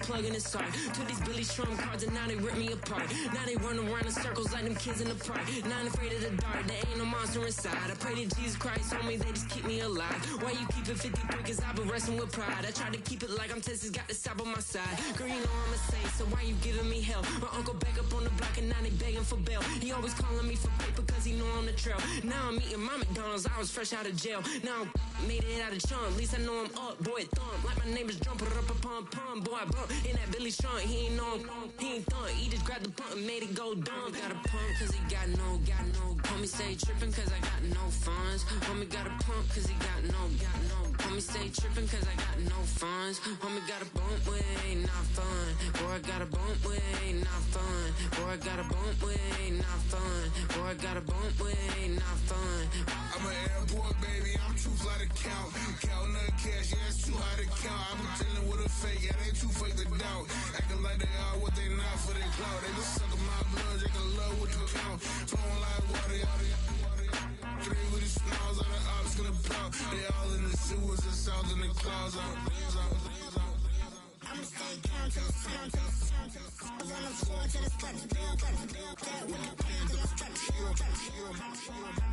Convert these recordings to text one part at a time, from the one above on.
plug in his heart. Took these Billy Strum cards and now they rip me apart. Now they run around in circles like them kids in the park. Not afraid of the dark, there ain't no monster inside. I pray to Jesus Christ, homie, they just keep me alive. Why you keep it 53? Cause I've been wrestling with pride. I try to keep it like I'm Texas, got the South on my side. Girl, you know I'm a saint, so why you giving me hell? My uncle back up on the block and now they begging for bail. He always calling me for paper cause he know I'm the trail. Now I'm eating my McDonald's, I was fresh out of jail. Now I made it out of chunk, at least I know I'm up, boy, thump. Like my neighbors jumping up a pum, boy, I bump. In that Billy Strong, he ain't know him, he ain't thump. He just grabbed the pump and made it go dumb. Got a pump cause he got no. Homie stay tripping cause I got no funds. Homie got a pump cause he got no. Homie stay tripping cause I got no funds. Homie got a bump with ain't not fun. Boy, I got a bump with ain't not fun. Boy, I got a bump with ain't not fun. Boy, I got a bump with ain't not fun. I'm an airport baby, I'm too fly to count. Counting the cash, yeah, it's too high to count. I'm dealing with a fake, yeah, they too fake to doubt. Acting like they are what they not for their clout. They just sucking my blood, they can love what you count. Flowing like water, three with the smiles, all the ops gonna plow. They all in the sewers, the south in the clouds. I'ma stay down to the sound, to the sound, to the sound. On the floor to the steps, build up, with the pound to the steps.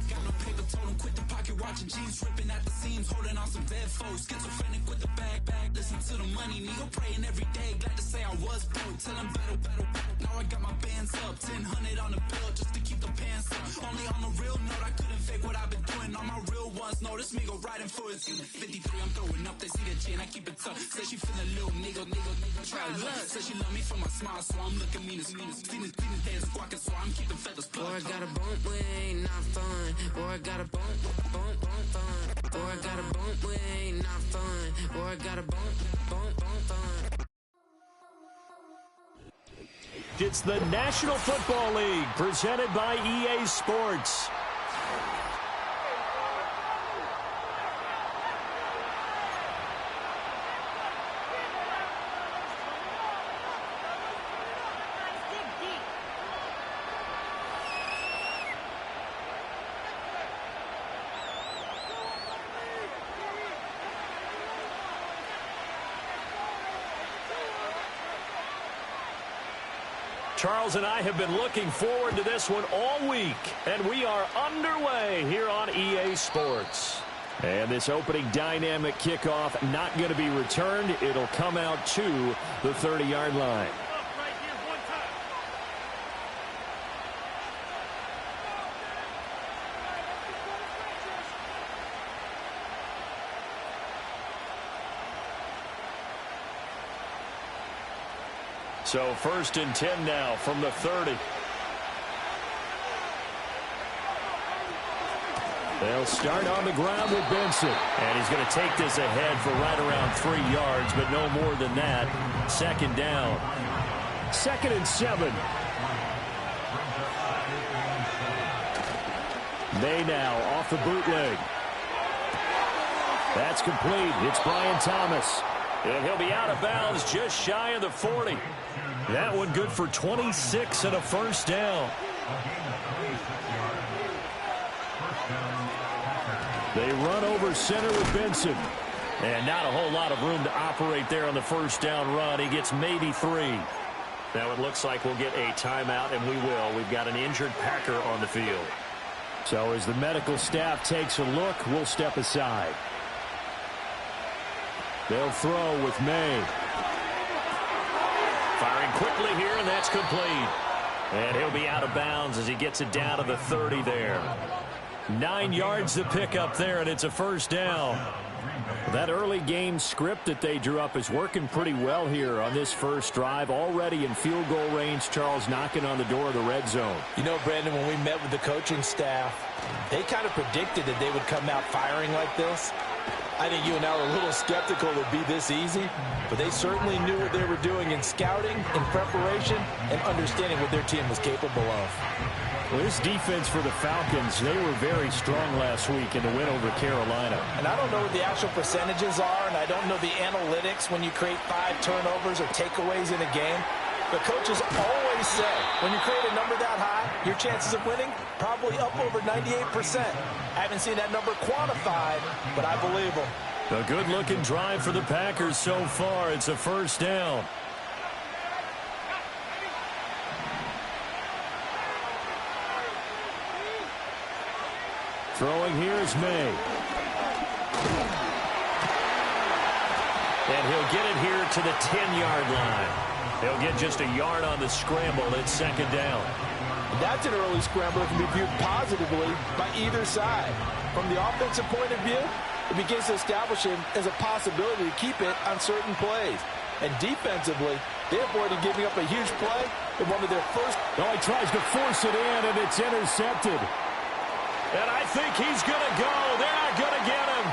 Got no paper, told him quit the pocket, watching jeans ripping at the seams, holding on some bed foes. Schizophrenic with the bag, listen to the money, nigga praying every day. Glad to say I was broke, tell him battle. Now I got my bands up, 1000 on the bill just to keep the pants up. Only on the real note, I couldn't fake what I've been doing. All my real ones know this nigga riding for his 53, I'm throwing up, they see the chain, I keep it tough. Say she feeling little nigga, try to look. Say she love me for my smile, so I'm looking mean as seen his hands squawking, so I'm keeping feathers plucked. Boy, I got a bump with ain't not fun. Boy, I got a bump fun. Boy, I got a bump with ain't not fun. Boy, I got a bump fun. It's the National Football League presented by EA Sports. Charles and I have been looking forward to this one all week, and we are underway here on EA Sports. And this opening dynamic kickoff not going to be returned. It'll come out to the 30-yard line. So 1st and 10 now from the 30. They'll start on the ground with Benson. And he's going to take this ahead for right around 3 yards, but no more than that. 2nd down. 2nd and 7. May now off the bootleg. That's complete. It's Brian Thomas. And he'll be out of bounds just shy of the 40. That one good for 26 and a 1st down. They run over center with Benson. And not a whole lot of room to operate there on the 1st down run. He gets maybe 3. Now it looks like we'll get a timeout, and we will. We've got an injured Packer on the field. So as the medical staff takes a look, we'll step aside. They'll throw with May. Firing quickly here, and that's complete. And he'll be out of bounds as he gets it down to the 30 there. 9 yards to pick up there, and it's a 1st down. That early game script that they drew up is working pretty well here on this first drive. Already in field goal range, Charles knocking on the door of the red zone. You know, Brandon, when we met with the coaching staff, they kind of predicted that they would come out firing like this. I think you and I were a little skeptical it would be this easy, but they certainly knew what they were doing in scouting, in preparation, and understanding what their team was capable of. Well, this defense for the Falcons, they were very strong last week in the win over Carolina. And I don't know what the actual percentages are, and I don't know the analytics when you create 5 turnovers or takeaways in a game. But coaches always say, when you create a number that high, your chances of winning probably up over 98%. I haven't seen that number quantified, but I believe them. A good-looking drive for the Packers so far. It's a 1st down. Throwing here is May. And he'll get it here to the 10-yard line. He'll get just a yard on the scramble. It's second down. That's an early scramble that can be viewed positively by either side. From the offensive point of view, it begins to establish him as a possibility to keep it on certain plays. And defensively, they avoided giving up a huge play in one of their first. Oh, he tries to force it in, and it's intercepted. And I think he's going to go. They're not going to get him.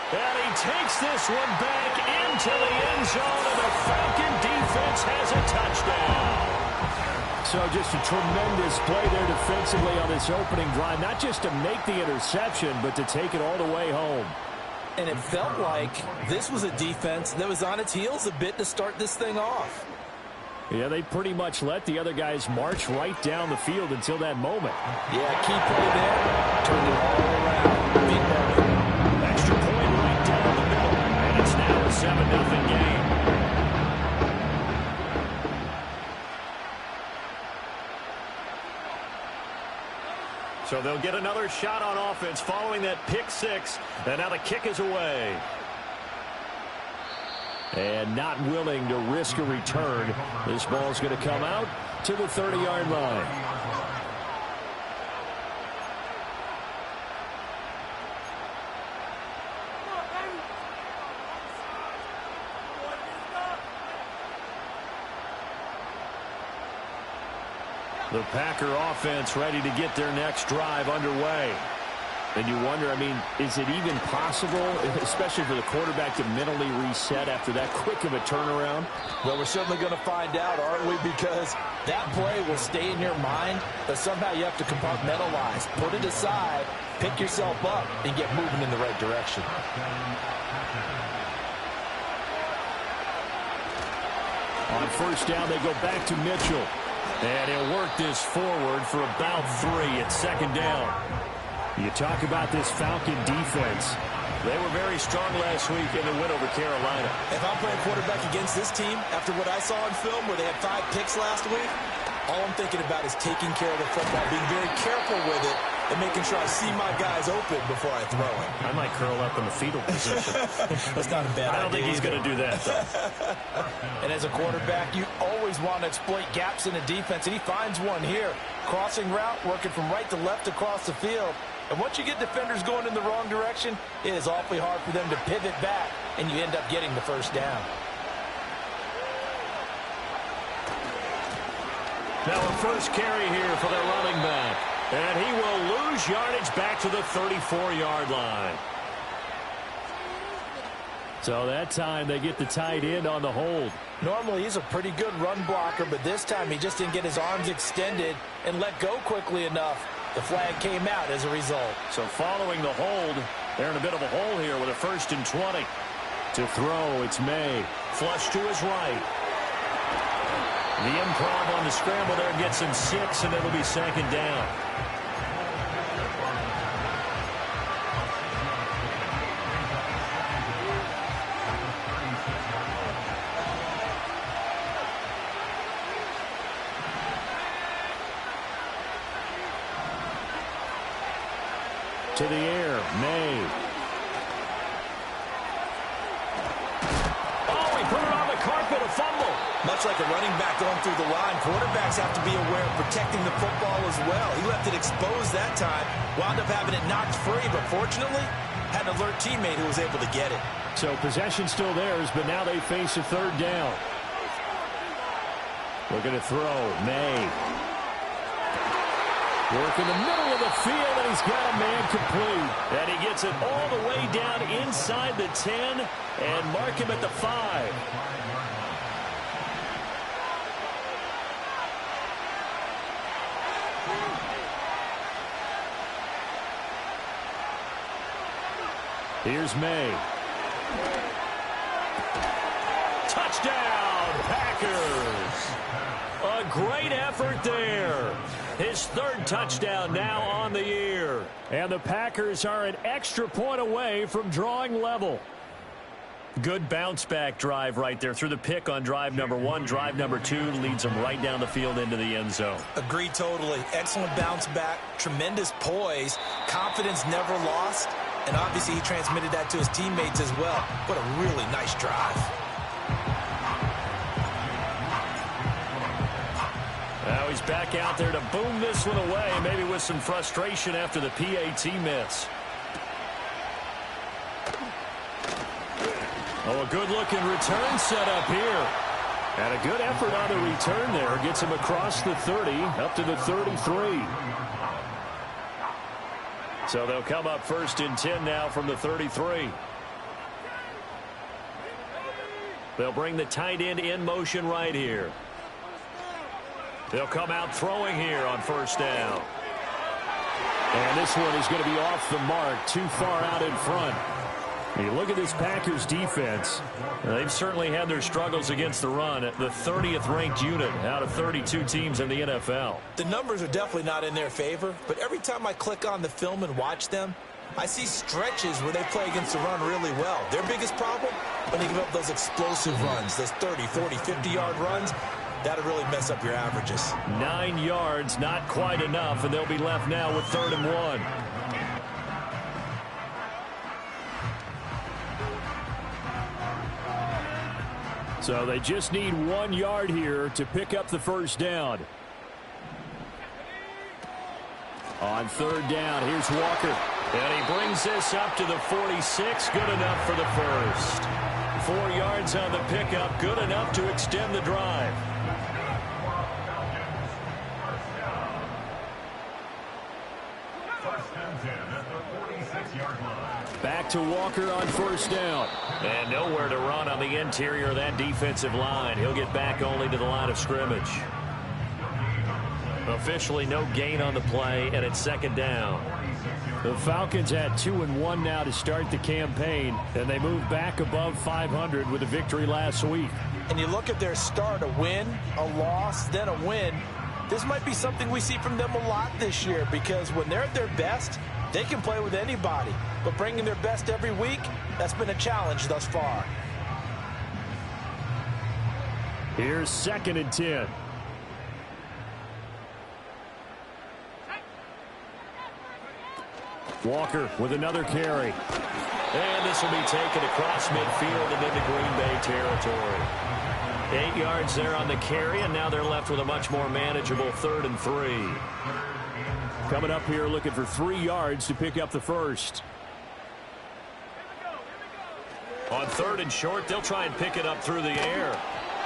And he takes this one back into the end zone, and the Falcon defense has a touchdown. So just a tremendous play there defensively on this opening drive. Not just to make the interception, but to take it all the way home. And it felt like this was a defense that was on its heels a bit to start this thing off. Yeah, they pretty much let the other guys march right down the field until that moment. Yeah, key play there. Turned it all around. Big moment. Extra point right down the middle. And it's now a 7-0 game. So they'll get another shot on offense following that pick six. And now the kick is away. And not willing to risk a return. This ball's going to come out to the 30-yard line. The Packer offense ready to get their next drive underway. And you wonder, I mean, is it even possible, especially for the quarterback, to mentally reset after that quick of a turnaround? Well, we're certainly going to find out, aren't we? Because that play will stay in your mind, but somehow you have to compartmentalize. Put it aside, pick yourself up, and get moving in the right direction. On first down, they go back to Mitchell. And he'll work this forward for about 3 at second down. You talk about this Falcon defense. They were very strong last week in the win over Carolina. If I'm playing quarterback against this team, after what I saw on film where they had 5 picks last week, all I'm thinking about is taking care of the football, being very careful with it, and making sure I see my guys open before I throw it. I might curl up in the fetal position. That's not a bad idea. I don't think he's going to do that, though. And as a quarterback, you always want to exploit gaps in the defense, and he finds one here. Crossing route, working from right to left across the field. And once you get defenders going in the wrong direction, it is awfully hard for them to pivot back, and you end up getting the first down. Now a first carry here for their running back. And he will lose yardage back to the 34-yard line. So that time they get the tight end on the hold. Normally he's a pretty good run blocker, but this time he just didn't get his arms extended and let go quickly enough. The flag came out as a result. So following the hold, they're in a bit of a hole here with a 1st and 20. To throw, it's May. Flush to his right. The improv on the scramble there gets him 6, and it'll be second down. To the air, May. Oh, he put it on the carpet, a fumble. Much like a running back going through the line, quarterbacks have to be aware of protecting the football as well. He left it exposed that time, wound up having it knocked free, but fortunately, had an alert teammate who was able to get it. So possession still theirs, but now they face a 3rd down. Looking to throw, May. Work in the middle of the field, and he's got a man complete. And he gets it all the way down inside the 10 and mark him at the 5. Here's May. Touchdown, Packers. A great effort there. His 3rd touchdown now on the year. And the Packers are an extra point away from drawing level. Good bounce-back drive right there through the pick on drive number 1. Drive number 2 leads them right down the field into the end zone. Agree totally. Excellent bounce back, tremendous poise, confidence never lost, and obviously he transmitted that to his teammates as well. What a really nice drive. Now he's back out there to boom this one away, maybe with some frustration after the PAT miss. Oh, a good-looking return set up here. And a good effort on the return there. Gets him across the 30, up to the 33. So they'll come up 1st and 10 now from the 33. They'll bring the tight end in motion right here. They'll come out throwing here on 1st down. And this one is going to be off the mark, too far out in front. You look at this Packers defense. They've certainly had their struggles against the run. The 30th ranked unit out of 32 teams in the NFL. The numbers are definitely not in their favor, but every time I click on the film and watch them, I see stretches where they play against the run really well. Their biggest problem, when they give up those explosive runs, those 30, 40, 50-yard runs, that'll really mess up your averages. 9 yards, not quite enough, and they'll be left now with 3rd and 1. So they just need 1 yard here to pick up the 1st down. On 3rd down, here's Walker. And he brings this up to the 46. Good enough for the 1st. 4 yards on the pickup. Good enough to extend the drive. Back to Walker on 1st down. And nowhere to run on the interior of that defensive line. He'll get back only to the line of scrimmage. Officially no gain on the play, and it's 2nd down. The Falcons at 2-1 now to start the campaign, and they move back above 500 with a victory last week. And you look at their start, a win, a loss, then a win. This might be something we see from them a lot this year, because when they're at their best, they can play with anybody. But bringing their best every week, that's been a challenge thus far. Here's 2nd and 10. Walker with another carry. And this will be taken across midfield and into Green Bay territory. 8 yards there on the carry, and now they're left with a much more manageable 3rd and 3. Coming up here looking for 3 yards to pick up the 1st. On 3rd and short, they'll try and pick it up through the air.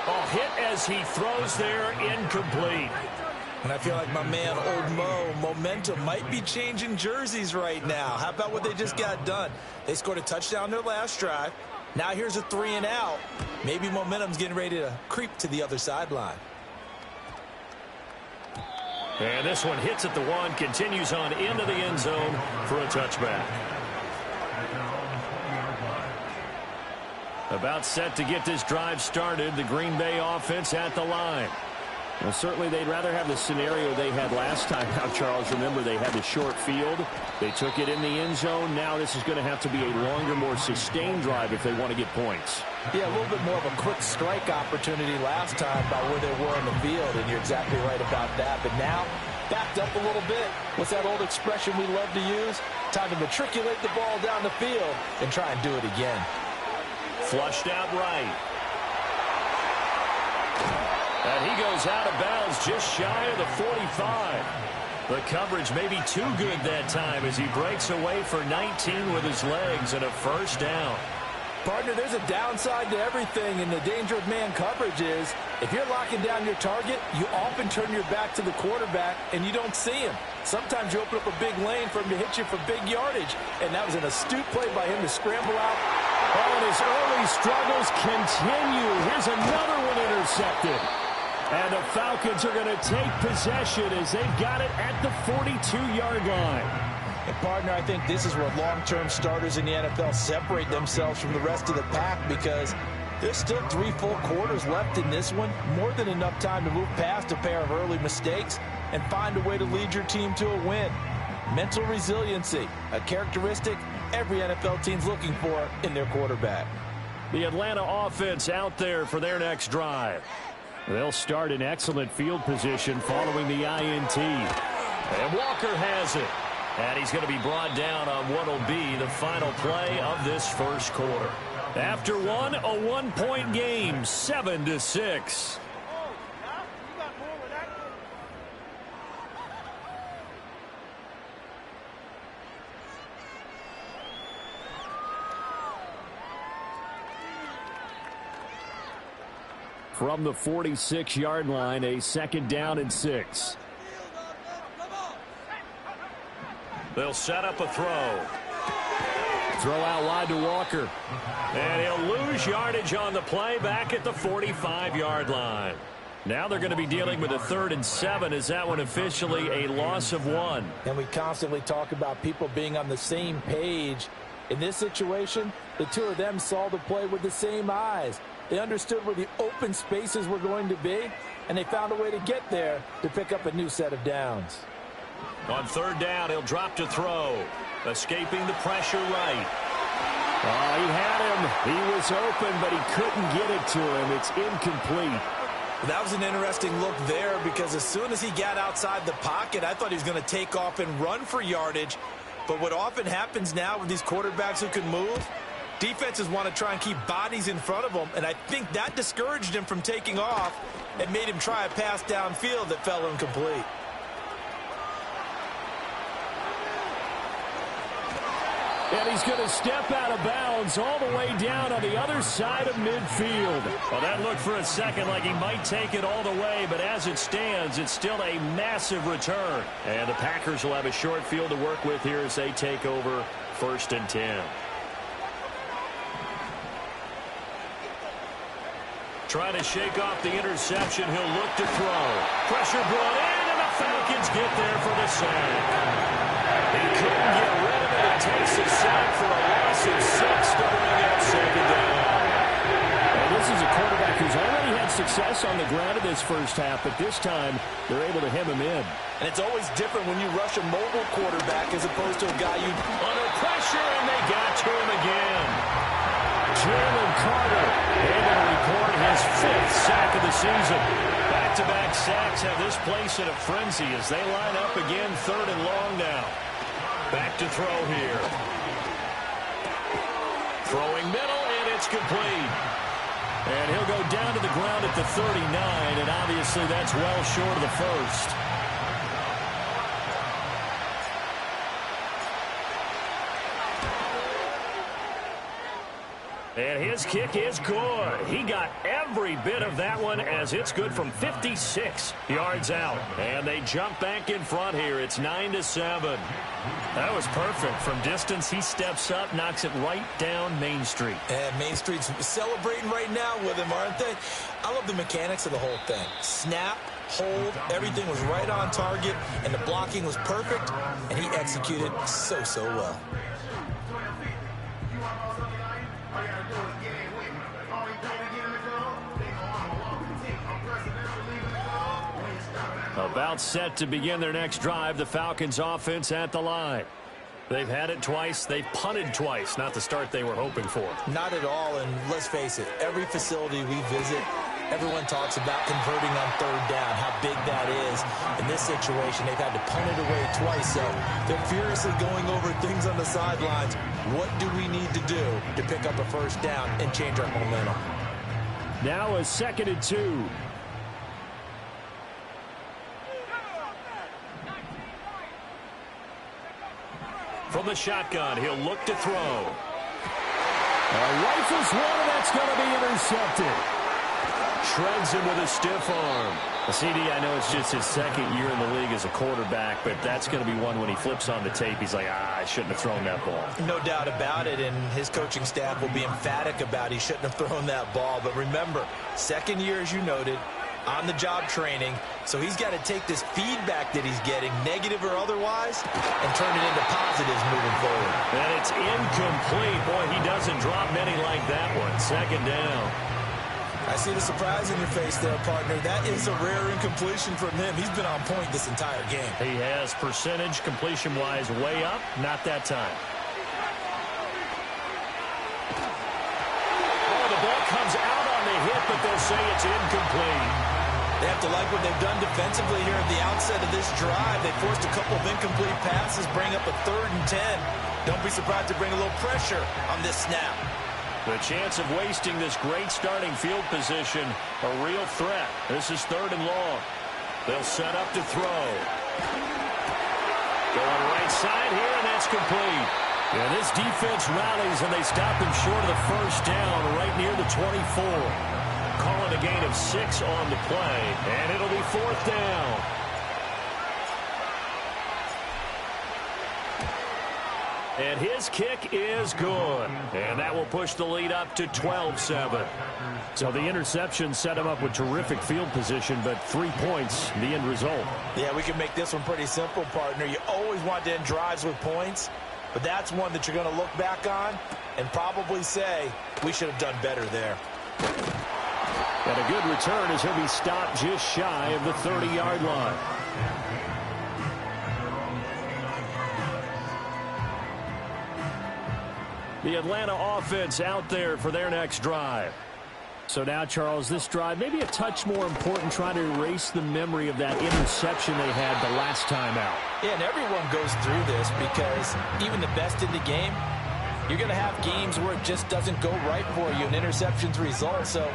Oh, hit as he throws there, incomplete. And I feel like my man, Old Mo, momentum might be changing jerseys right now. How about what they just got done? They scored a touchdown their last drive. Now here's a 3 and out. Maybe momentum's getting ready to creep to the other sideline. And this one hits at the 1, continues on into the end zone for a touchback. About set to get this drive started, the Green Bay offense at the line. Well, certainly they'd rather have the scenario they had last time out, Charles. Remember, they had the short field. They took it in the end zone. Now this is going to have to be a longer, more sustained drive if they want to get points. Yeah, a little bit more of a quick strike opportunity last time by where they were on the field, and you're exactly right about that. But now, backed up a little bit. What's that old expression we love to use? Time to matriculate the ball down the field and try and do it again. Flushed out right. And he goes out of bounds just shy of the 45. The coverage may be too good that time as he breaks away for 19 with his legs and a 1st down. Partner, there's a downside to everything, and the danger of man coverage is if you're locking down your target, you often turn your back to the quarterback and you don't see him. Sometimes you open up a big lane for him to hit you for big yardage, and that was an astute play by him to scramble out. Oh, and his early struggles continue. Here's another one intercepted. And the Falcons are going to take possession as they've got it at the 42-yard line. And, partner, I think this is where long-term starters in the NFL separate themselves from the rest of the pack, because there's still 3 full quarters left in this one. More than enough time to move past a pair of early mistakes and find a way to lead your team to a win. Mental resiliency, a characteristic every NFL team's looking for in their quarterback. The Atlanta offense out there for their next drive. They'll start in excellent field position following the INT. And Walker has it. And he's going to be brought down on what will be the final play of this first quarter. After one, a one-point game, 7-6. From the 46-yard line, a 2nd down and 6. They'll set up a throw. Throw out wide to Walker. And he'll lose yardage on the play back at the 45-yard line. Now they're going to be dealing with a 3rd and 7. Is that one officially a loss of 1? And we constantly talk about people being on the same page. In this situation, the two of them saw the play with the same eyes. They understood where the open spaces were going to be, and they found a way to get there to pick up a new set of downs. On 3rd down, he'll drop to throw. Escaping the pressure right. Oh, he had him. He was open, but he couldn't get it to him. It's incomplete. That was an interesting look there because as soon as he got outside the pocket, I thought he was going to take off and run for yardage. But what often happens now with these quarterbacks who can move, defenses want to try and keep bodies in front of them, and I think that discouraged him from taking off and made him try a pass downfield that fell incomplete. And he's going to step out of bounds all the way down on the other side of midfield. Well, that looked for a second like he might take it all the way, but as it stands, it's still a massive return. And the Packers will have a short field to work with here as they take over 1st and 10. Trying to shake off the interception. He'll look to throw. Pressure brought in, and the Falcons get there for the sack. He couldn't get rid of it. It takes a sack for a loss of 6 starting at 2nd down. And this is a quarterback who's already had success on the ground in this first half, but this time they're able to hem him in. And it's always different when you rush a mobile quarterback as opposed to a guy you... Under pressure, and they got to him again. Jalen Carter able to record his 5th sack of the season. Back-to-back sacks have this place in a frenzy as they line up again 3rd and long now. Back to throw here. Throwing middle, and it's complete. And he'll go down to the ground at the 39, and obviously that's well short of the 1st. And his kick is good. He got every bit of that one as it's good from 56 yards out. And they jump back in front here. It's 9-7. That was perfect. From distance, he steps up, knocks it right down Main Street. And Main Street's celebrating right now with him, aren't they? I love the mechanics of the whole thing. Snap, hold, everything was right on target, and the blocking was perfect, and he executed so well. About set to begin their next drive, the Falcons offense at the line. They've had it twice. They've punted twice. Not the start they were hoping for. Not at all, and let's face it, every facility we visit, everyone talks about converting on 3rd down, how big that is. In this situation, they've had to punt it away twice, so they're furiously going over things on the sidelines. What do we need to do to pick up a 1st down and change our momentum? Now a 2nd and 2. From the shotgun, he'll look to throw. Rifles one, and that's going to be intercepted. Shreds him with a stiff arm. CD, I know it's just his 2nd year in the league as a quarterback, but that's going to be one when he flips on the tape. He's like, I shouldn't have thrown that ball. No doubt about it, and his coaching staff will be emphatic about he shouldn't have thrown that ball. But remember, 2nd year, as you noted, on-the-job training, so he's got to take this feedback that he's getting, negative or otherwise, and turn it into positives moving forward. And it's incomplete. Boy, he doesn't drop many like that one. 2nd down. I see the surprise in your face there, partner. That is a rare incompletion from him. He's been on point this entire game. He has percentage completion-wise way up. Not that time. Oh, say it's incomplete. They have to like what they've done defensively here at the outset of this drive. They forced a couple of incomplete passes, bring up a 3rd and 10. Don't be surprised to bring a little pressure on this snap. The chance of wasting this great starting field position, a real threat. This is 3rd and long. They'll set up to throw. Going right side here, and that's complete. And this defense rallies, and they stop him short of the first down right near the 24. Calling a gain of 6 on the play, and it'll be 4th down. And his kick is good. And that will push the lead up to 12-7. So the interception set him up with terrific field position, but 3 points, the end result. Yeah, we can make this one pretty simple, partner. You always want to end drives with points, but that's one that you're going to look back on and probably say, we should have done better there. And a good return as he'll be stopped just shy of the 30-yard line. The Atlanta offense out there for their next drive. So now, Charles, this drive maybe a touch more important, trying to erase the memory of that interception they had the last time out. Yeah, and everyone goes through this because even the best in the game, you're going to have games where it just doesn't go right for you, and interceptions result. So,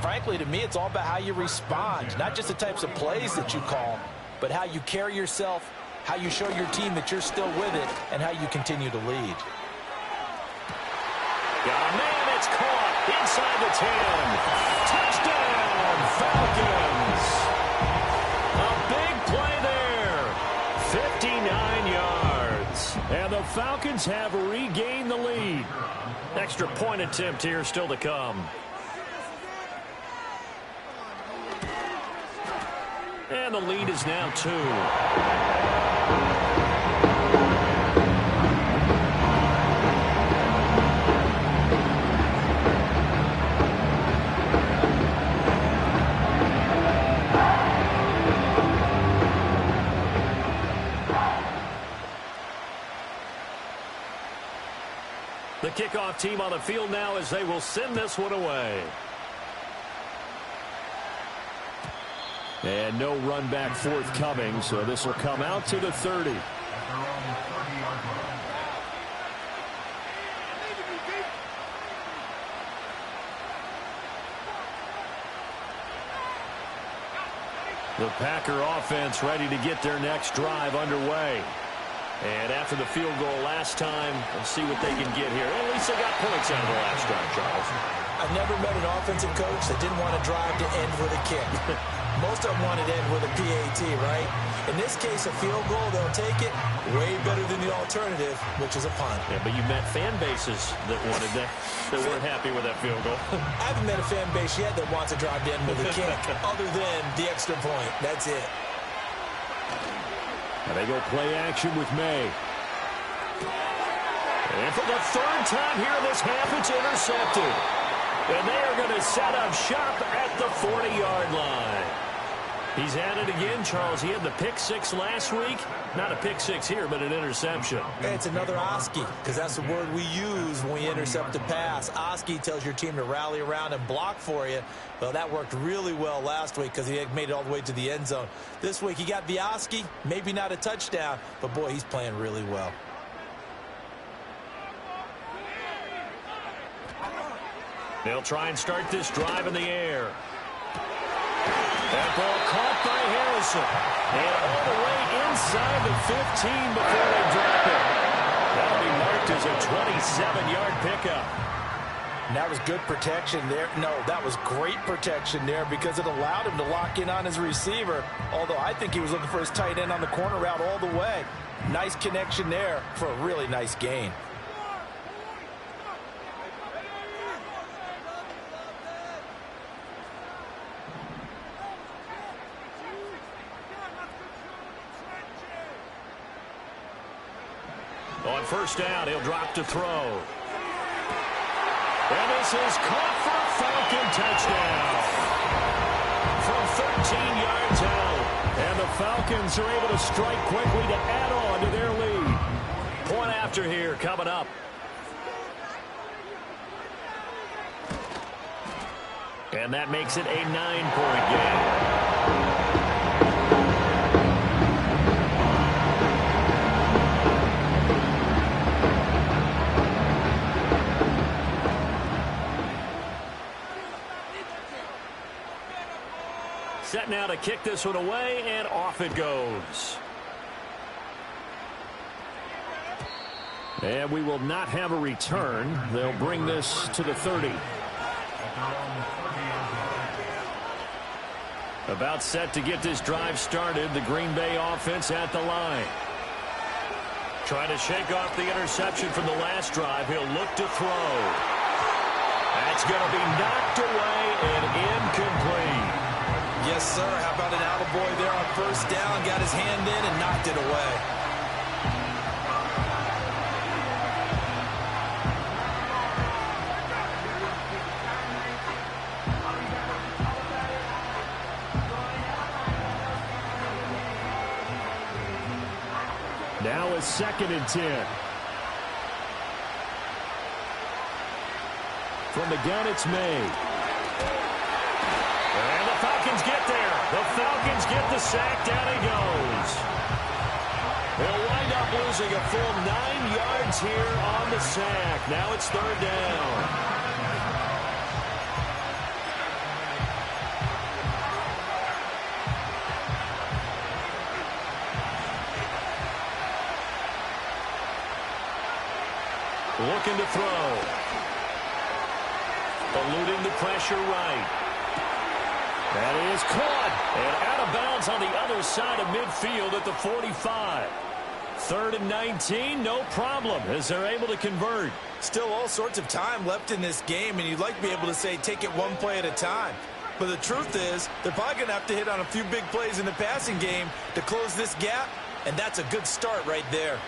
frankly, to me, it's all about how you respond, not just the types of plays that you call, but how you carry yourself, how you show your team that you're still with it, and how you continue to lead. Got a man, it's caught inside the 10. Touchdown, Falcons. A big play there. 59 yards. And the Falcons have regained the lead. Extra point attempt here still to come. And the lead is now 2. The kickoff team on the field now as they will send this one away. And no run back forthcoming, so this will come out to the 30. The Packer offense ready to get their next drive underway. And after the field goal last time, let's see what they can get here. At least they got points out of the last drive, Charles. I've never met an offensive coach that didn't want to drive to end with a kick. Most of them wanted to end with a PAT, right? In this case, a field goal, they'll take it. Way better than the alternative, which is a punt. Yeah, but you met fan bases that wanted that weren't happy with that field goal. I haven't met a fan base yet that wants to drive to end with a kick, other than the extra point. That's it. And they go play action with May. And for the 3rd time here in this half, it's intercepted. And they are going to set up shop at the 40-yard line. He's at it again, Charles. He had the pick 6 last week. Not a pick 6 here, but an interception. It's another Oski, because that's the word we use when we intercept a pass. Oski tells your team to rally around and block for you. Well, that worked really well last week because he had made it all the way to the end zone. This week he got the Oski, maybe not a touchdown, but boy, he's playing really well. They'll try and start this drive in the air. That ball caught by Harrison. And all the way inside the 15 before they drop it. That'll be marked as a 27-yard pickup. And that was good protection there. No, that was great protection there because it allowed him to lock in on his receiver. Although I think he was looking for his tight end on the corner route all the way. Nice connection there for a really nice gain. On first down, he'll drop to throw. And this is caught for a Falcon touchdown. From 13 yards out. And the Falcons are able to strike quickly to add on to their lead. Point after here coming up. And that makes it a 9-point game. Set now to kick this one away, and off it goes. And we will not have a return. They'll bring this to the 30. About set to get this drive started. The Green Bay offense at the line. Trying to shake off the interception from the last drive. He'll look to throw. That's going to be knocked away and incomplete. Yes, sir. How about an attaboy there on first down? Got his hand in and knocked it away. Now it's 2nd and 10. From the gun, it's made. And the Falcons get there. The Falcons get the sack. Down he goes. They'll wind up losing a full 9 yards here on the sack. Now it's 3rd down. Looking to throw. Eluding the pressure right. That is caught. And out of bounds on the other side of midfield at the 45. 3rd and 19, no problem as they're able to convert. Still all sorts of time left in this game, and you'd like to be able to say take it one play at a time. But the truth is, they're probably going to have to hit on a few big plays in the passing game to close this gap, and that's a good start right there.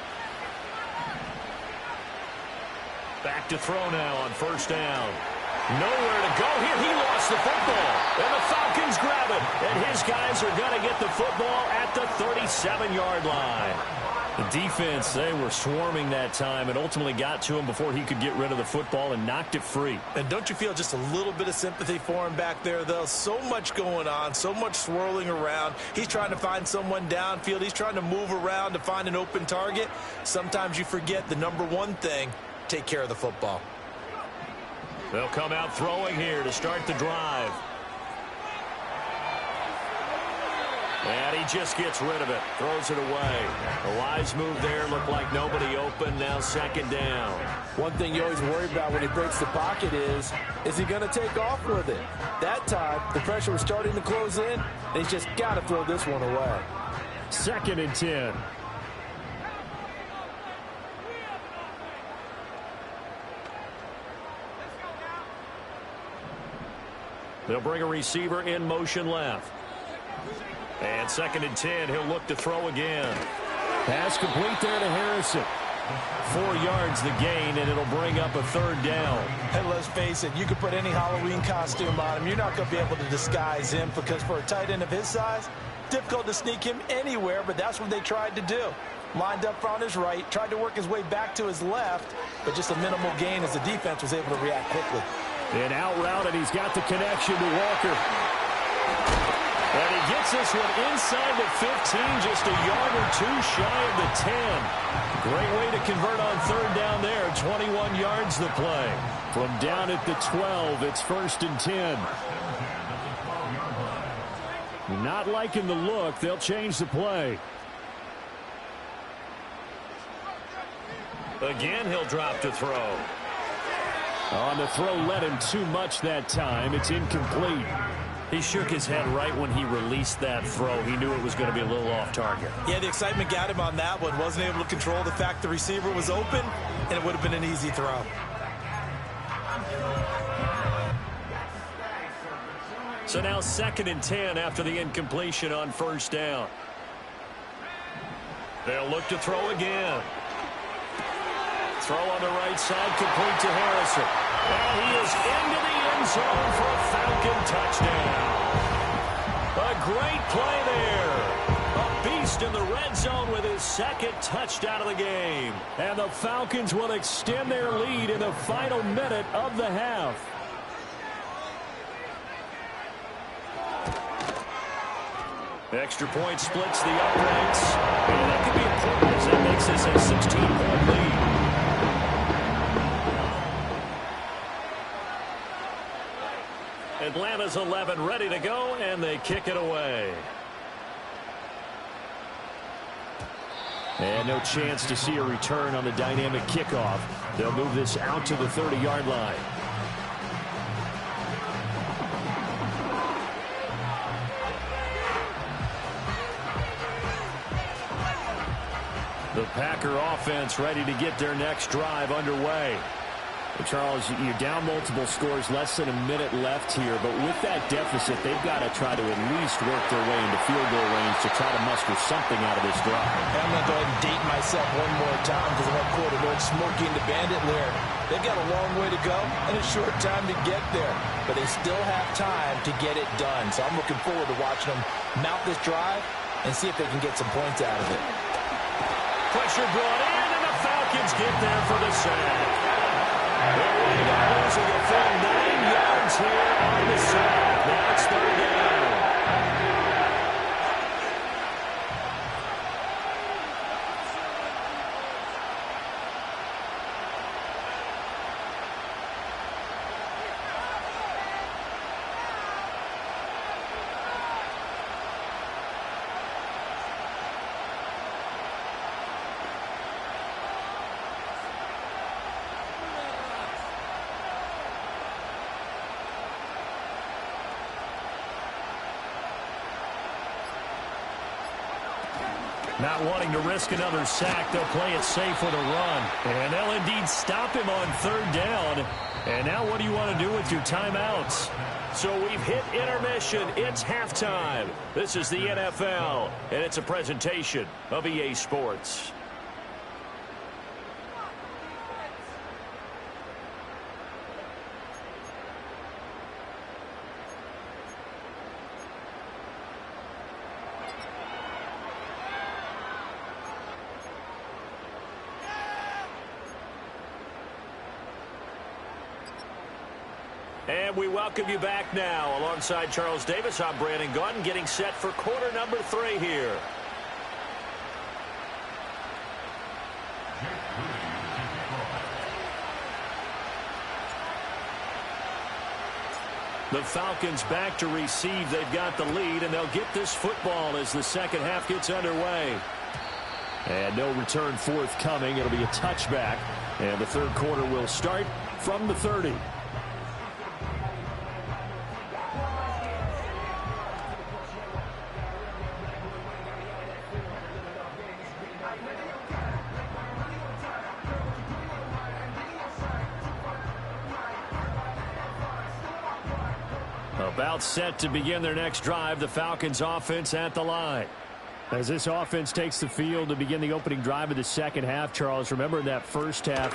Back to throw now on 1st down. Nowhere to go here. He lost the football. And the Falcons grab it. And his guys are going to get the football at the 37-yard line. The defense, they were swarming that time and ultimately got to him before he could get rid of the football and knocked it free. And don't you feel just a little bit of sympathy for him back there, though? So much going on, so much swirling around. He's trying to find someone downfield. He's trying to move around to find an open target. Sometimes you forget the number one thing. Take care of the football. They'll come out throwing here to start the drive. And he just gets rid of it. Throws it away. A wise move there. Looked like nobody open. Now 2nd down. One thing you always worry about when he breaks the pocket is he going to take off with it? That time, the pressure was starting to close in, and he's just got to throw this one away. 2nd and 10. They'll bring a receiver in motion left. And 2nd and 10. He'll look to throw again. Pass complete there to Harrison. 4 yards the gain, and it'll bring up a 3rd down. Hey, let's face it, you could put any Halloween costume on him. You're not going to be able to disguise him because for a tight end of his size, difficult to sneak him anywhere, but that's what they tried to do. Lined up on his right, tried to work his way back to his left, but just a minimal gain as the defense was able to react quickly. And out route, and he's got the connection to Walker. And he gets this one inside the 15, just a yard or two shy of the 10. Great way to convert on 3rd down there. 21 yards the play. From down at the 12, it's 1st and 10. Not liking the look. They'll change the play. Again, he'll drop to throw. On the throw, led him too much that time. It's incomplete. He shook his head right when he released that throw. He knew it was going to be a little off target. Yeah, the excitement got him on that one. Wasn't able to control the fact the receiver was open, and it would have been an easy throw. So now 2nd and 10 after the incompletion on 1st down. They'll look to throw again. Throw on the right side, complete to Harrison. And he is into the end zone for a Falcon touchdown. A great play there. A beast in the red zone with his 2nd touchdown of the game. And the Falcons will extend their lead in the final minute of the half. Extra point splits the uprights. And that could be important as that makes this a 16-point lead. Atlanta's 11 ready to go, and they kick it away. And no chance to see a return on the dynamic kickoff. They'll move this out to the 30-yard line. The Packer offense ready to get their next drive underway. Charles, you're down multiple scores, less than a minute left here, but with that deficit, they've got to try to at least work their way into field goal range to try to muster something out of this drive. I'm going to go ahead and date myself one more time because I'm going to quote an old Smokey and the Bandit lyric. They've got a long way to go and a short time to get there, but they still have time to get it done. So I'm looking forward to watching them mount this drive and see if they can get some points out of it. Pressure brought in, and the Falcons get there for the sack. They're running out, losing a full 9 yards here on the sack. Now it's 3rd down. Not wanting to risk another sack, they'll play it safe with a run. And they'll indeed stop him on 3rd down. And now what do you want to do with your timeouts? So we've hit intermission. It's halftime. This is the NFL, and it's a presentation of EA Sports. And we welcome you back now. Alongside Charles Davis, I'm Brandon Gunn, getting set for quarter number 3 here. The Falcons back to receive. They've got the lead, and they'll get this football as the second half gets underway. And no return forthcoming. It'll be a touchback. And the third quarter will start from the 30. About set to begin their next drive, the Falcons offense at the line. As this offense takes the field to begin the opening drive of the second half, Charles, remember in that first half,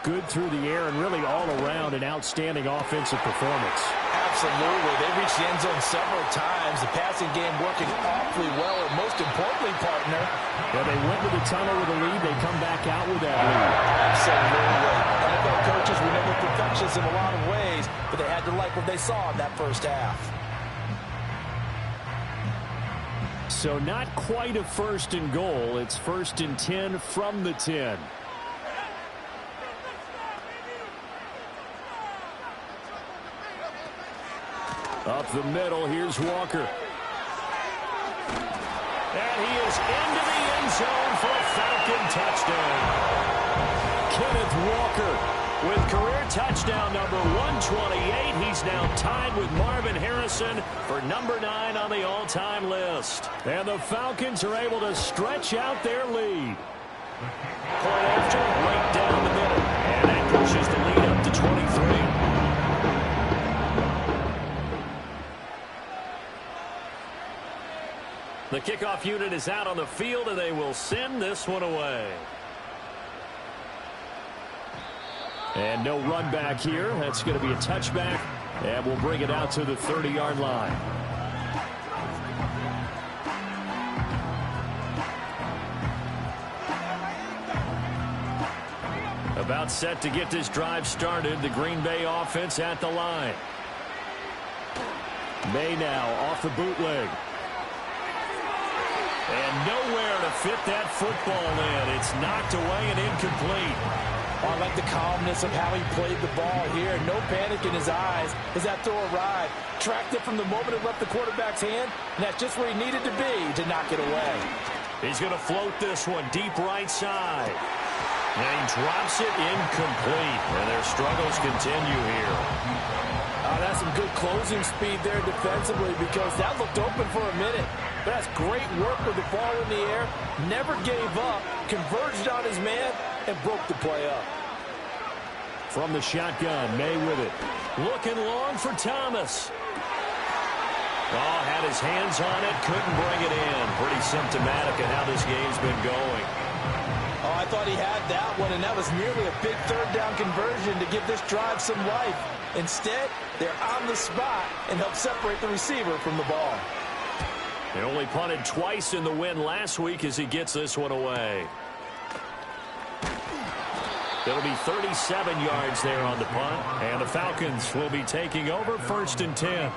good through the air and really all around an outstanding offensive performance. Absolutely. They reached the end zone several times. The passing game working awfully well, and most importantly, partner. Yeah, they went to the tunnel with a lead. They come back out with that lead. Absolutely. NFL coaches were never perfectionists in a lot of ways, but they had to like what they saw in that first half. So not quite a 1st and goal. It's 1st and 10 from the 10. Up the middle, here's Walker. And he is into the end zone for a Falcon touchdown. Kenneth Walker with career touchdown number 128. He's now tied with Marvin Harrison for number 9 on the all-time list. And the Falcons are able to stretch out their lead. Point after, right down the middle. And that pushes the lead up to 23. The kickoff unit is out on the field, and they will send this one away. And no run back here. That's going to be a touchback, and we'll bring it out to the 30-yard line. About set to get this drive started. The Green Bay offense at the line. May now off the bootleg. And nowhere to fit that football in. It's knocked away and incomplete. I like the calmness of how he played the ball here. No panic in his eyes as that throw arrived. Tracked it from the moment it left the quarterback's hand, and that's just where he needed to be to knock it away. He's going to float this one deep right side. And he drops it incomplete. And their struggles continue here. That's some good closing speed there defensively because that looked open for a minute. But that's great work with the ball in the air. Never gave up, converged on his man, and broke the play up. From the shotgun, May with it. Looking long for Thomas. Oh, had his hands on it, couldn't bring it in. Pretty symptomatic of how this game's been going. Oh, I thought he had that one, and that was nearly a big third down conversion to give this drive some life. Instead, they're on the spot and help separate the receiver from the ball. They only punted twice in the win last week as he gets this one away. It'll be 37 yards there on the punt, and the Falcons will be taking over 1st and 10.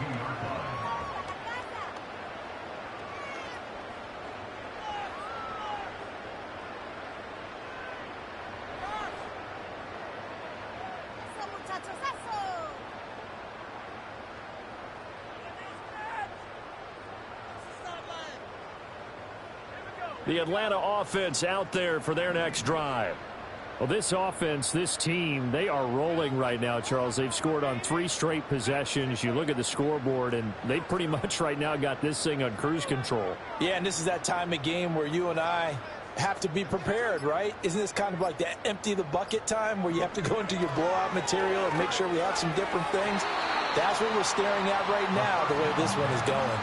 The Atlanta offense out there for their next drive. Well, this offense, this team, they are rolling right now, Charles. They've scored on 3 straight possessions. You look at the scoreboard, and they pretty much right now got this thing on cruise control. Yeah, and this is that time of game where you and I have to be prepared, right? Isn't this kind of like the empty the bucket time where you have to go into your blowout material and make sure we have some different things? That's what we're staring at right now, the way this one is going.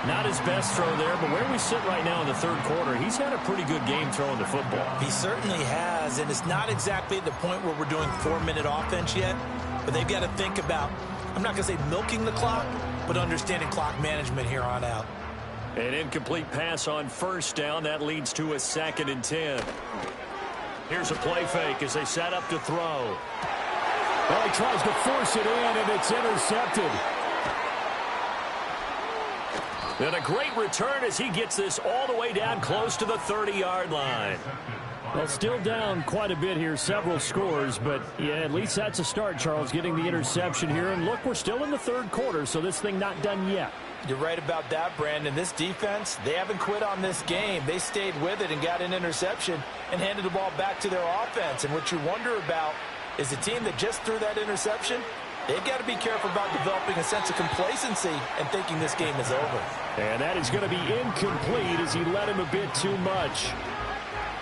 Not his best throw there, but where we sit right now in the third quarter, he's had a pretty good game throwing the football. He certainly has, and it's not exactly at the point where we're doing 4-minute offense yet, but they've got to think about, I'm not going to say milking the clock, but understanding clock management here on out. An incomplete pass on 1st down. That leads to a 2nd and 10. Here's a play fake as they set up to throw. Well, he tries to force it in, and it's intercepted. And a great return as he gets this all the way down close to the 30-yard line. Well, still down quite a bit here, several scores, but yeah, at least that's a start, Charles, getting the interception here. And look, we're still in the third quarter, so this thing not done yet. You're right about that, Brandon. This defense, they haven't quit on this game. They stayed with it and got an interception and handed the ball back to their offense. And what you wonder about is the team that just threw that interception, they've got to be careful about developing a sense of complacency and thinking this game is over. And that is going to be incomplete as he led him a bit too much.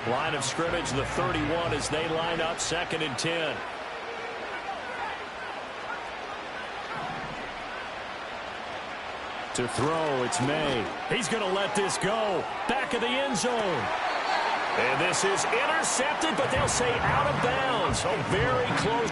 Line of scrimmage, the 31 as they line up 2nd and 10. To throw, it's May. He's going to let this go. Back of the end zone. And this is intercepted, but they'll say out of bounds. So very close.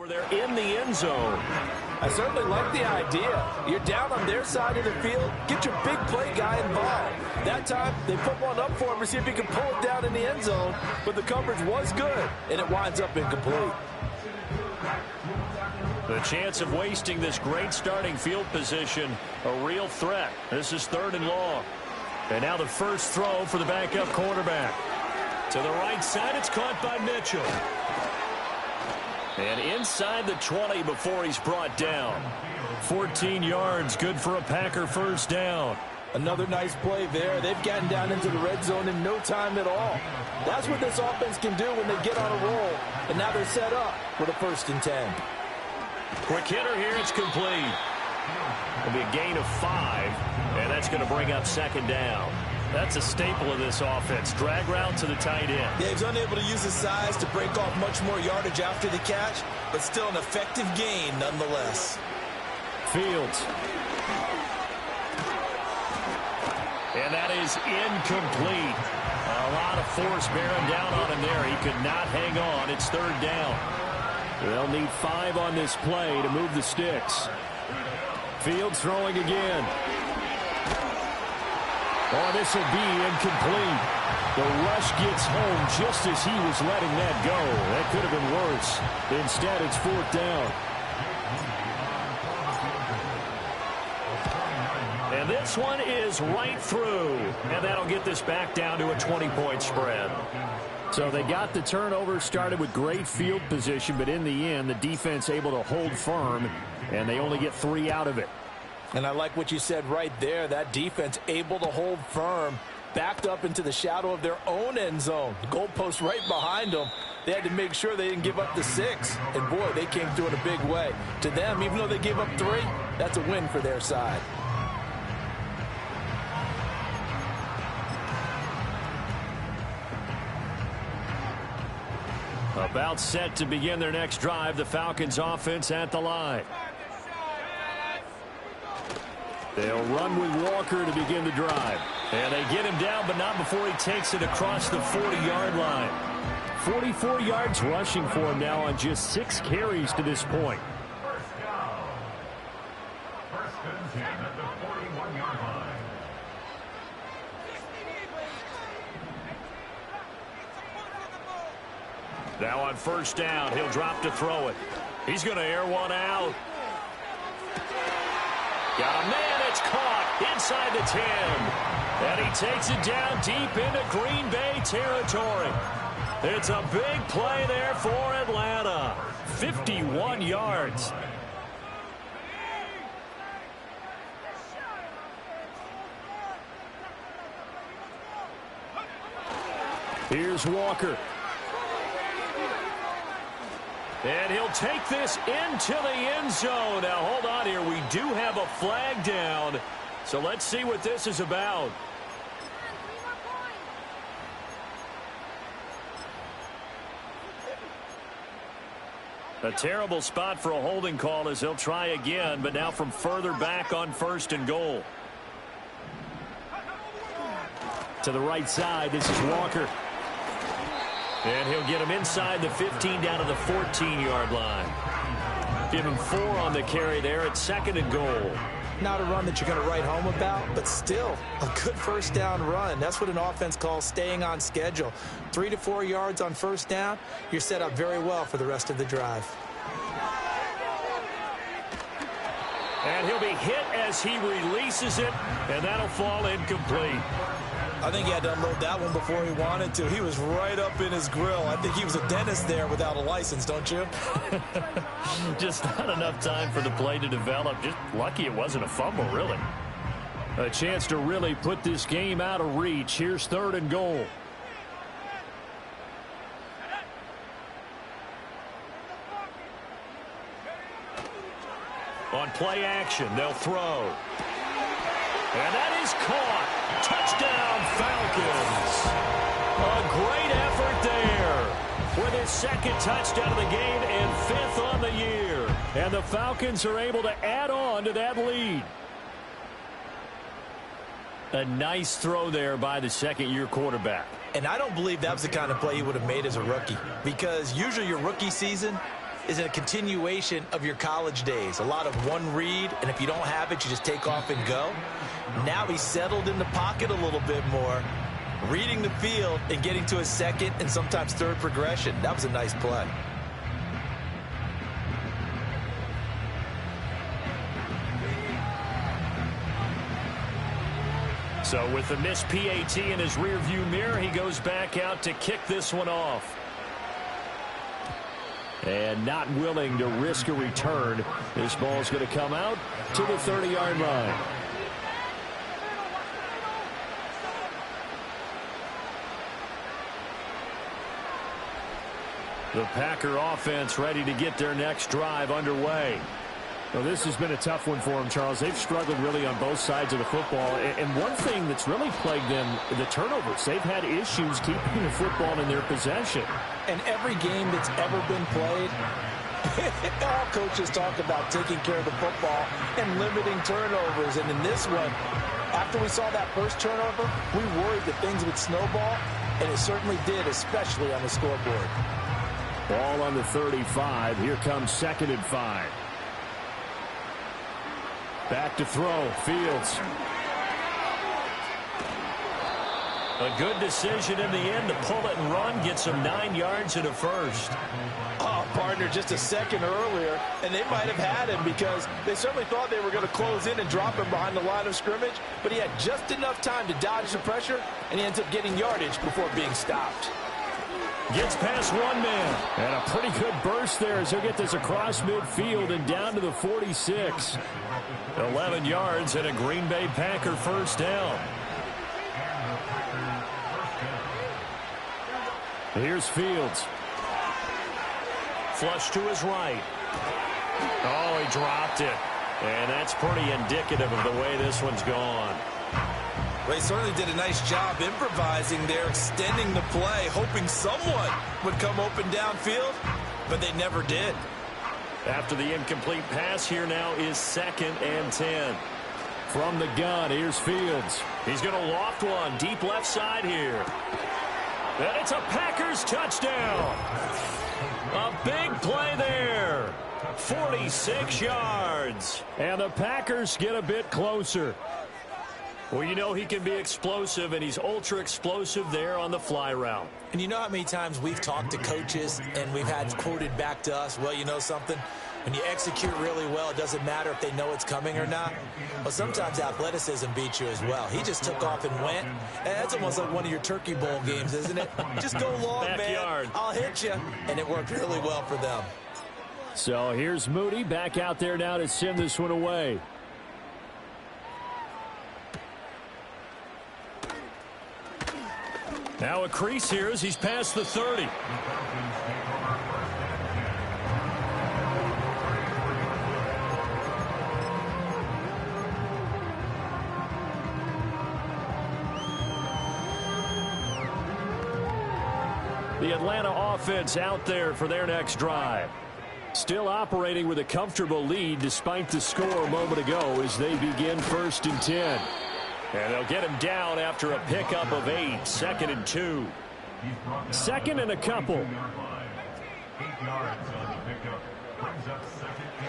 They're in the end zone. I certainly like the idea. You're down on their side of the field. Get your big play guy involved. That time, they put one up for him to see if he can pull it down in the end zone. But the coverage was good, and it winds up incomplete. The chance of wasting this great starting field position, a real threat. This is 3rd and long. And now the first throw for the backup quarterback. To the right side, it's caught by Mitchell. And inside the 20 before he's brought down. 14 yards, good for a Packer first down. Another nice play there. They've gotten down into the red zone in no time at all. That's what this offense can do when they get on a roll. And now they're set up for the 1st and 10. Quick hitter here, it's complete. It'll be a gain of 5, and that's going to bring up 2nd down. That's a staple of this offense. Drag route to the tight end. Yeah, he's unable to use his size to break off much more yardage after the catch, but still an effective gain nonetheless. Fields. And that is incomplete. A lot of force bearing down on him there. He could not hang on. It's third down. They'll need 5 on this play to move the sticks. Fields throwing again. Oh, this will be incomplete. The rush gets home just as he was letting that go. That could have been worse. Instead, it's fourth down. And this one is right through. And that'll get this back down to a 20-point spread. So they got the turnover, started with great field position, but in the end, the defense able to hold firm, and they only get 3 out of it. And I like what you said right there. That defense able to hold firm, backed up into the shadow of their own end zone. The goalpost right behind them. They had to make sure they didn't give up the 6. And, boy, they came through in a big way. To them, even though they gave up 3, that's a win for their side. About set to begin their next drive, the Falcons offense at the line. They'll run with Walker to begin the drive. And they get him down, but not before he takes it across the 40-yard line. 44 yards rushing for him now on just 6 carries to this point. First and 10 at the 41-yard line. Now on first down, he'll drop to throw it. He's going to air one out. Got a man, it's caught inside the 10. And he takes it down deep into Green Bay territory. It's a big play there for Atlanta. 51 yards. Here's Walker. And he'll take this into the end zone. Now, hold on here. We do have a flag down. So let's see what this is about. A terrible spot for a holding call as he'll try again, but now from further back on first and goal. To the right side, this is Walker. And he'll get him inside the 15 down to the 14-yard line. Give him 4 on the carry there at second and goal. Not a run that you're going to write home about, but still a good first down run. That's what an offense calls staying on schedule. 3 to 4 yards on first down, you're set up very well for the rest of the drive. And he'll be hit as he releases it, and that'll fall incomplete. I think he had to unload that one before he wanted to. He was right up in his grill. I think he was a dentist there without a license, don't you? Just not enough time for the play to develop. Just lucky it wasn't a fumble, really. A chance to really put this game out of reach. Here's third and goal. On play action, they'll throw. And that is caught. Touchdown, Falcons. A great effort there for their second touchdown of the game and 5th on the year. And the Falcons are able to add on to that lead. A nice throw there by the second-year quarterback. And I don't believe that was the kind of play he would have made as a rookie, because usually your rookie season is a continuation of your college days. A lot of one read, and if you don't have it, you just take off and go. Now he's settled in the pocket a little bit more, reading the field and getting to his second and sometimes third progression. That was a nice play. So with the missed PAT in his rearview mirror, he goes back out to kick this one off. And not willing to risk a return. This ball's going to come out to the 30-yard line. The Packer offense ready to get their next drive underway. Well, this has been a tough one for them, Charles. They've struggled really on both sides of the football. And one thing that's really plagued them, the turnovers. They've had issues keeping the football in their possession. And every game that's ever been played, All coaches talk about taking care of the football and limiting turnovers. And in this one, after we saw that first turnover, we worried that things would snowball, and it certainly did, especially on the scoreboard. Ball on the 35. Here comes 2nd and 5. Back to throw. Fields. A good decision in the end to pull it and run. Get some 9 yards and a first. Oh, partner, just a second earlier, and they might have had him because they certainly thought they were going to close in and drop him behind the line of scrimmage, but he had just enough time to dodge the pressure, and he ends up getting yardage before being stopped. Gets past one man. And a pretty good burst there as he'll get this across midfield and down to the 46. 11 yards and a Green Bay Packer first down. Here's Fields. Flush to his right. Oh, he dropped it. And that's pretty indicative of the way this one's gone. Well, he certainly did a nice job improvising there, extending the play, hoping someone would come open downfield, but they never did. After the incomplete pass, here now is 2nd and 10. From the gun, here's Fields. He's going to loft one deep left side here. And it's a Packers touchdown. A big play there. 46 yards. And the Packers get a bit closer. Well, you know he can be explosive, and he's ultra explosive there on the fly route. And you know how many times we've talked to coaches and we've had quoted back to us, well, you know something? When you execute really well, it doesn't matter if they know it's coming or not. Well, sometimes athleticism beats you as well. He just took off and went. And that's almost like one of your Turkey Bowl games, isn't it? Just go long, Backyard. man. I'll hit you. And it worked really well for them. So here's Moody back out there now to send this one away. Now a crease here as he's past the 30. The Atlanta offense out there for their next drive. Still operating with a comfortable lead despite the score a moment ago as they begin 1st and 10. And they'll get him down after a pickup of 8. 2nd and 2. 2nd and a couple.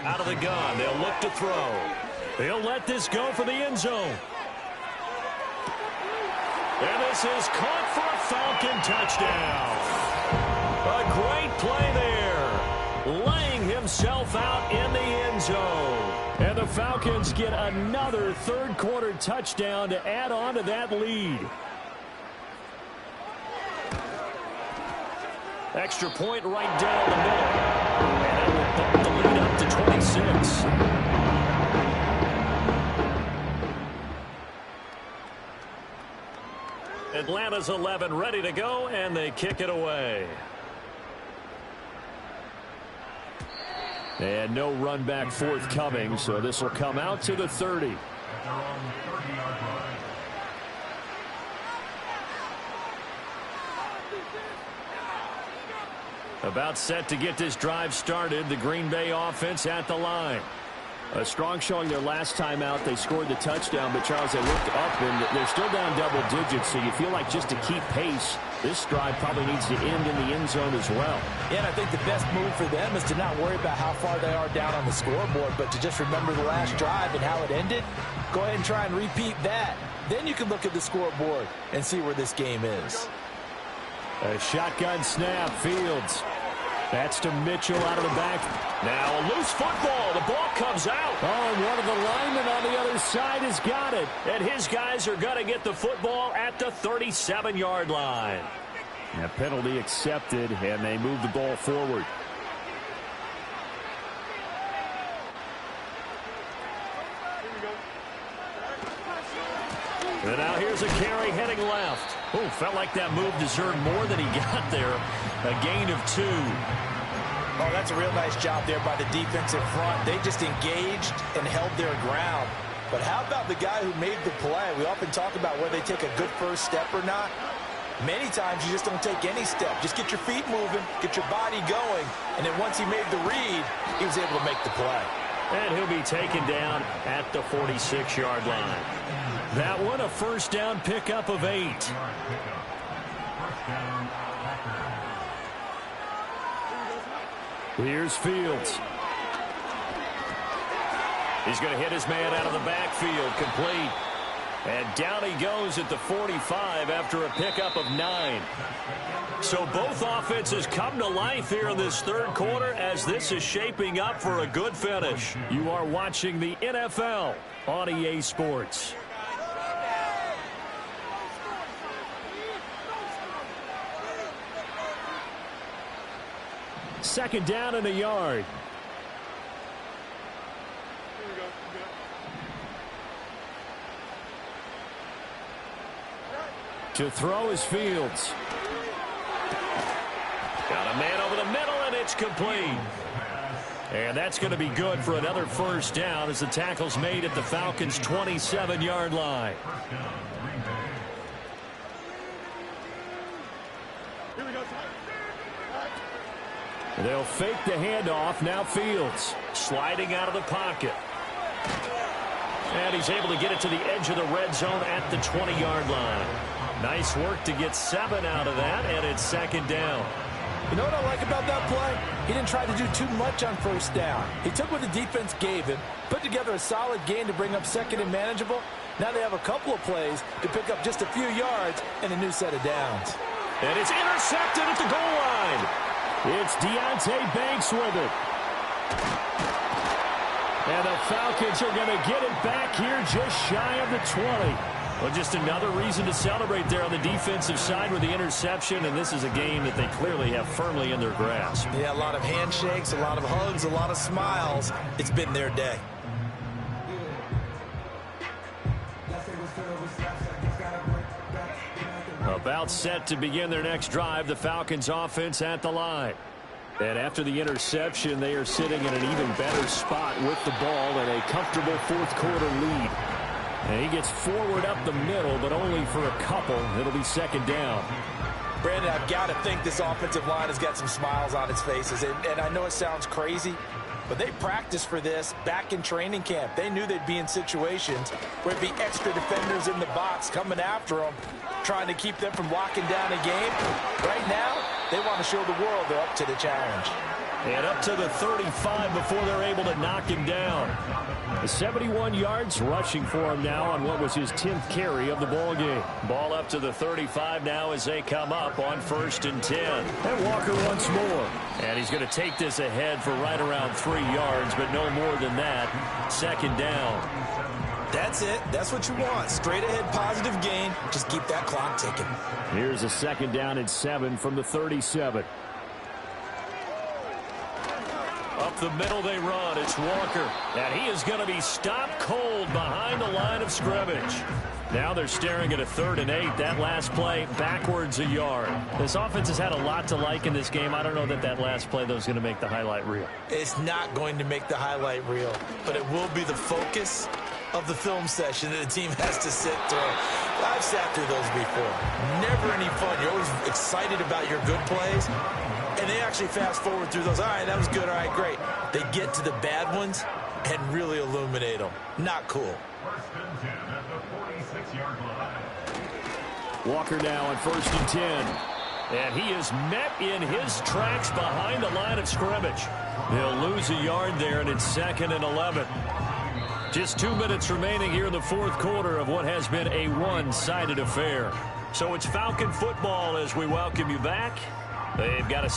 Out of the gun. They'll look to throw. They'll let this go for the end zone. And this is caught for a Falcon touchdown. A great play there. Laying himself out in the end zone. And the Falcons get another third-quarter touchdown to add on to that lead. Extra point right down the middle. And that will bump the lead up to 26. Atlanta's 11 ready to go, and they kick it away. And no run back forthcoming, so this will come out to the 30. About set to get this drive started. The Green Bay offense at the line. A strong showing their last time out. They scored the touchdown, but Charles, they looked up, and they're still down double digits, so you feel like just to keep pace, this drive probably needs to end in the end zone as well. Yeah, and I think the best move for them is to not worry about how far they are down on the scoreboard, but to just remember the last drive and how it ended. Go ahead and try and repeat that. Then you can look at the scoreboard and see where this game is. A shotgun snap. Fields. That's to Mitchell out of the back. Now a loose football. The ball comes out. Oh, and one of the linemen on the other side has got it. And his guys are going to get the football at the 37-yard line. A penalty accepted, and they move the ball forward. And now here's a carry heading left. Oh, felt like that move deserved more than he got there. A gain of 2. Oh, that's a real nice job there by the defensive front. They just engaged and held their ground. But how about the guy who made the play? We often talk about whether they take a good first step or not. Many times you just don't take any step. Just get your feet moving, get your body going, and then once he made the read, he was able to make the play. And he'll be taken down at the 46-yard line. That one, a first down pickup of 8. Here's Fields. He's going to hit his man out of the backfield, complete. And down he goes at the 45 after a pickup of 9. So both offenses come to life here in this third quarter as this is shaping up for a good finish. You are watching the NFL on EA Sports. Second down and a yard. To throw is Fields. Got a man over the middle, and it's complete. And that's going to be good for another first down as the tackle's made at the Falcons' 27-yard line. They'll fake the handoff. Now Fields sliding out of the pocket. And he's able to get it to the edge of the red zone at the 20-yard line. Nice work to get 7 out of that, and it's second down. You know what I like about that play? He didn't try to do too much on first down. He took what the defense gave him, put together a solid gain to bring up second and manageable. Now they have a couple of plays to pick up just a few yards and a new set of downs. And it's intercepted at the goal line. It's Deontay Banks with it. And the Falcons are going to get it back here just shy of the 20. Well, just another reason to celebrate there on the defensive side with the interception, and this is a game that they clearly have firmly in their grasp. Yeah, a lot of handshakes, a lot of hugs, a lot of smiles. It's been their day. About set to begin their next drive, the Falcons offense at the line. And after the interception, they are sitting in an even better spot with the ball and a comfortable fourth quarter lead. And he gets forward up the middle, but only for a couple. It'll be second down. Brandon, I've got to think this offensive line has got some smiles on its faces. And I know it sounds crazy, but they practiced for this back in training camp. They knew they'd be in situations where there'd be extra defenders in the box coming after them, trying to keep them from locking down a game. Right now, they want to show the world they're up to the challenge. And up to the 35 before they're able to knock him down. The 71 yards rushing for him now on what was his 10th carry of the ball game. Ball up to the 35 now as they come up on 1st and 10. And Walker once more. And he's going to take this ahead for right around 3 yards, but no more than that. Second down. That's it. That's what you want. Straight ahead positive gain. Just keep that clock ticking. Here's a second down and 7 from the 37. Up the middle they run. It's Walker. And he is going to be stopped cold behind the line of scrimmage. Now they're staring at a 3rd and 8. That last play backwards a yard. This offense has had a lot to like in this game. I don't know that that last play, though, is going to make the highlight reel. It's not going to make the highlight reel, but it will be the focus of the film session that the team has to sit through. I've sat through those before. Never any fun. You're always excited about your good plays. And they actually fast forward through those. All right, that was good. All right, great. They get to the bad ones and really illuminate them. Not cool. Walker now on 1st and 10. And he is met in his tracks behind the line of scrimmage. They'll lose a yard there, and it's 2nd and 11. Just 2 minutes remaining here in the fourth quarter of what has been a one-sided affair. So it's Falcon football as we welcome you back. They've got a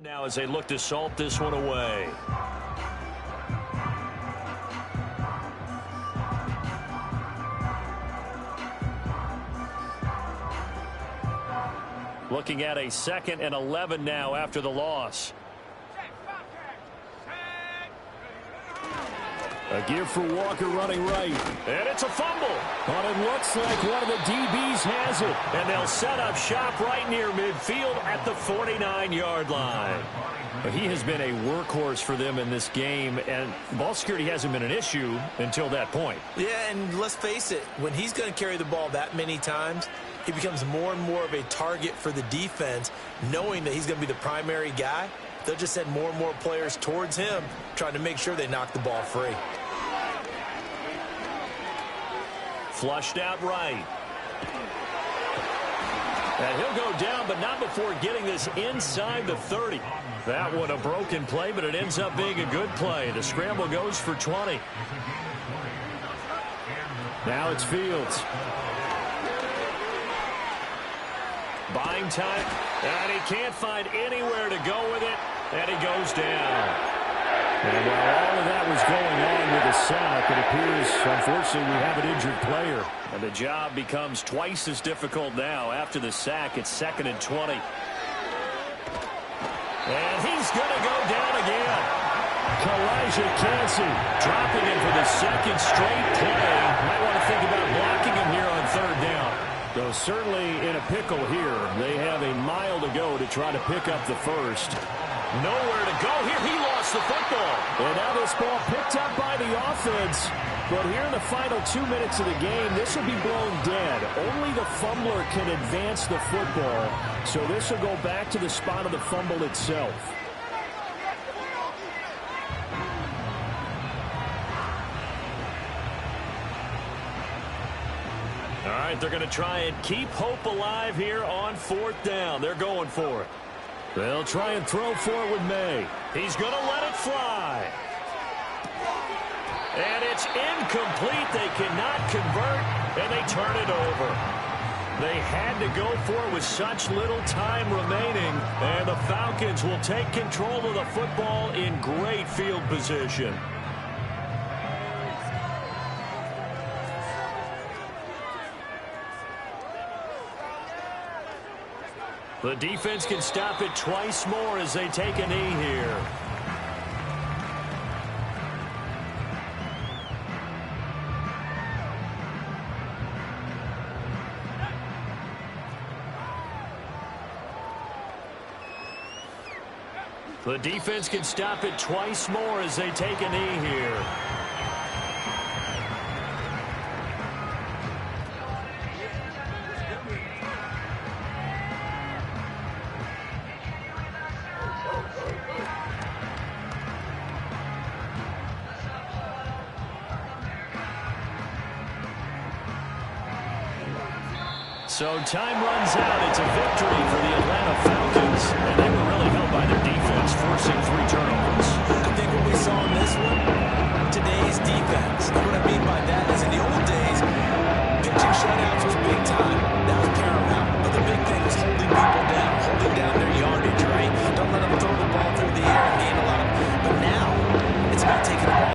Now as they look to salt this one away. Looking at a 2nd and 11 now after the loss. A give for Walker running right. And it's a fumble. But it looks like one of the DBs has it. And they'll set up shop right near midfield at the 49-yard line. But he has been a workhorse for them in this game, and ball security hasn't been an issue until that point. Yeah, and let's face it, when he's going to carry the ball that many times, he becomes more and more of a target for the defense, knowing that he's going to be the primary guy. They'll just send more and more players towards him, trying to make sure they knock the ball free. Flushed out right. And he'll go down, but not before getting this inside the 30. That one a broken play, but it ends up being a good play. The scramble goes for 20. Now it's Fields. Buying time, and he can't find anywhere to go with it, and he goes down. And while all of that was going on with the sack, it appears, unfortunately, we have an injured player. And the job becomes twice as difficult now. After the sack, it's 2nd and 20. And he's going to go down again. Kalijah Kancey dropping him for the 2nd straight play. Might want to think about blocking him here on 3rd down. So certainly in a pickle here. They have a mile to go to try to pick up the first. Nowhere to go here. He lost the football. And now this ball picked up by the offense. But here in the final 2 minutes of the game, this will be blown dead. Only the fumbler can advance the football. So this will go back to the spot of the fumble itself. All right, they're going to try and keep hope alive here on 4th down. They're going for it. They'll try and throw for it with May. He's going to let it fly. And it's incomplete. They cannot convert, and they turn it over. They had to go for it with such little time remaining, and the Falcons will take control of the football in great field position. The defense can stop it twice more as they take a knee here. The defense can stop it twice more as they take a knee here. So time runs out. It's a victory for